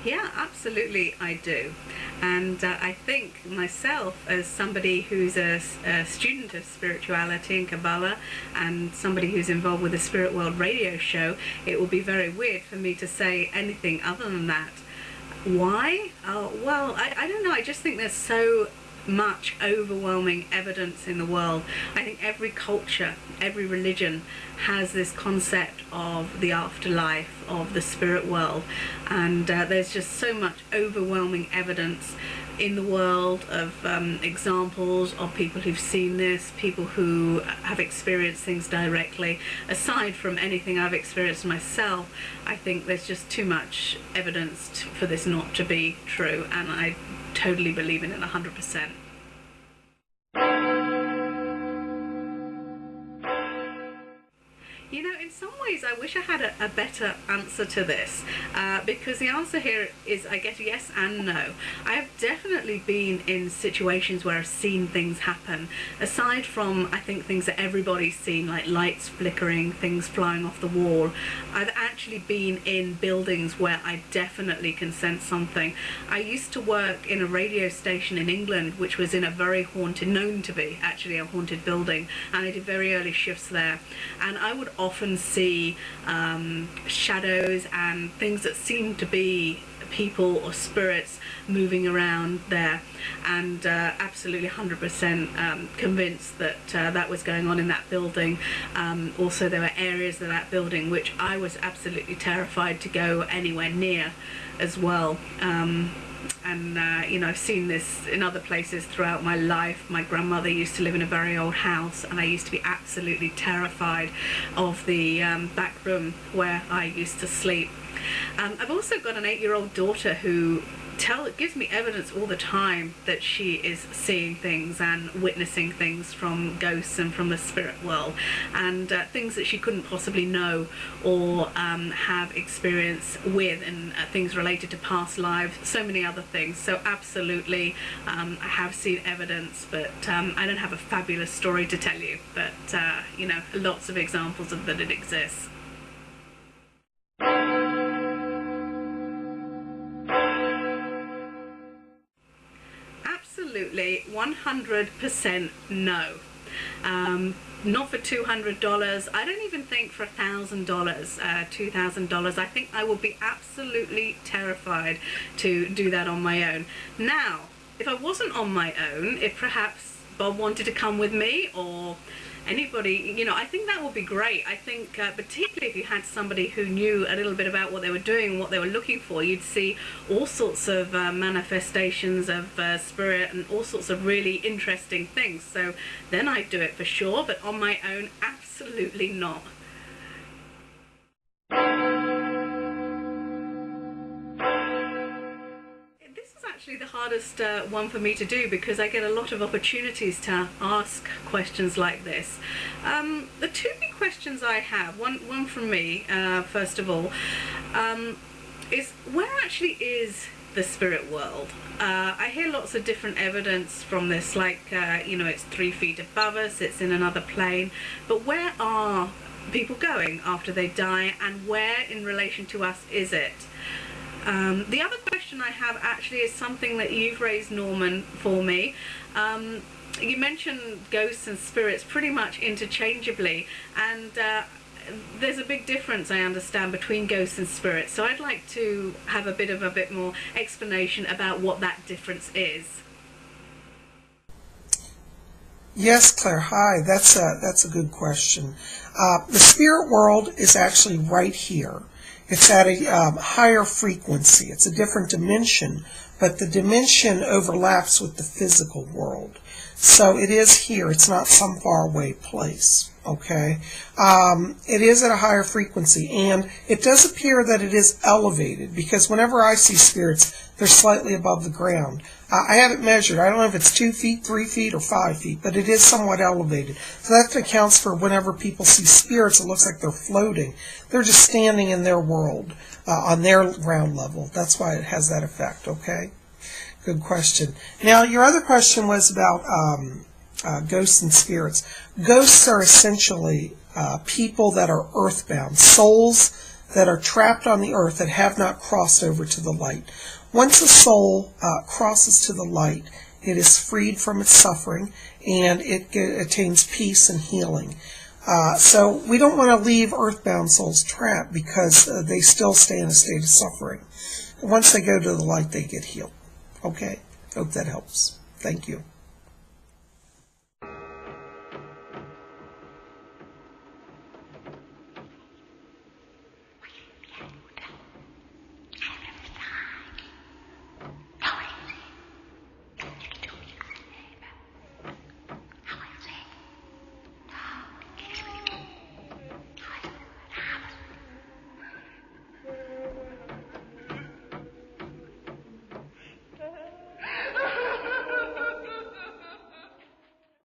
Yeah, absolutely, I do. And I think myself, as somebody who's a student of spirituality and Kabbalah, and somebody who's involved with the Spirit World radio show, it will be very weird for me to say anything other than that. Why? Well, I don't know. I just think there's so much overwhelming evidence in the world. I think every culture, every religion has this concept of the afterlife, of the spirit world, and there's just so much overwhelming evidence in the world of examples of people who've seen this, people who have experienced things directly. Aside from anything I've experienced myself, I think there's just too much evidence for this not to be true, and I totally believe in it 100%. You know, in some ways I wish I had a better answer to this, because the answer here is, I guess, yes and no. I have definitely been in situations where I've seen things happen. Aside from, I think, things that everybody's seen, like lights flickering, things flying off the wall, I've actually been in buildings where I definitely can sense something. I used to work in a radio station in England, which was in a very haunted, known to be actually a haunted building, and I did very early shifts there, and I would often see shadows and things that seemed to be people or spirits moving around there, and absolutely 100% convinced that that was going on in that building. Also, there were areas of that building which I was absolutely terrified to go anywhere near as well. You know, I've seen this in other places throughout my life. My grandmother used to live in a very old house, and I used to be absolutely terrified of the back room where I used to sleep. I've also got an 8-year-old daughter who gives me evidence all the time that she is seeing things and witnessing things from ghosts and from the spirit world, and things that she couldn't possibly know or have experience with, and things related to past lives, so many other things. So absolutely, I have seen evidence, but I don't have a fabulous story to tell you, but you know, lots of examples of that it exists. Absolutely, 100% no. Not for $200. I don't even think for $1,000, $2,000. I think I would be absolutely terrified to do that on my own. Now, if I wasn't on my own, if perhaps Bob wanted to come with me, or anybody, you know, I think that would be great. I think particularly if you had somebody who knew a little bit about what they were doing and what they were looking for, you'd see all sorts of manifestations of spirit and all sorts of really interesting things. So then I'd do it for sure, but on my own, absolutely not. Actually the hardest one for me to do, because I get a lot of opportunities to ask questions like this. The two big questions I have, one from me, first of all, is where actually is the spirit world? I hear lots of different evidence from this, like, you know, it's 3 feet above us, it's in another plane, but where are people going after they die, and where in relation to us is it? The other question I have actually is something that you've raised, Norman, for me. You mentioned ghosts and spirits pretty much interchangeably, and there's a big difference, I understand, between ghosts and spirits. So I'd like to have a bit more explanation about what that difference is. Yes, Claire. Hi. That's a good question. The spirit world is actually right here. It's at a higher frequency. It's a different dimension, but the dimension overlaps with the physical world. So it is here. It's not some faraway place. Okay? It is at a higher frequency, and it does appear that it is elevated, because whenever I see spirits, they're slightly above the ground. I haven't measured. I don't know if it's 2 feet, 3 feet, or 5 feet, but it is somewhat elevated. So that accounts for whenever people see spirits, it looks like they're floating. They're just standing in their world, on their ground level. That's why it has that effect, okay? Good question. Now, your other question was about ghosts and spirits. Ghosts are essentially people that are earthbound, souls that are trapped on the earth that have not crossed over to the light. Once a soul crosses to the light, it is freed from its suffering, and it attains peace and healing. So we don't want to leave earthbound souls trapped, because they still stay in a state of suffering. Once they go to the light, they get healed. Okay? Hope that helps. Thank you.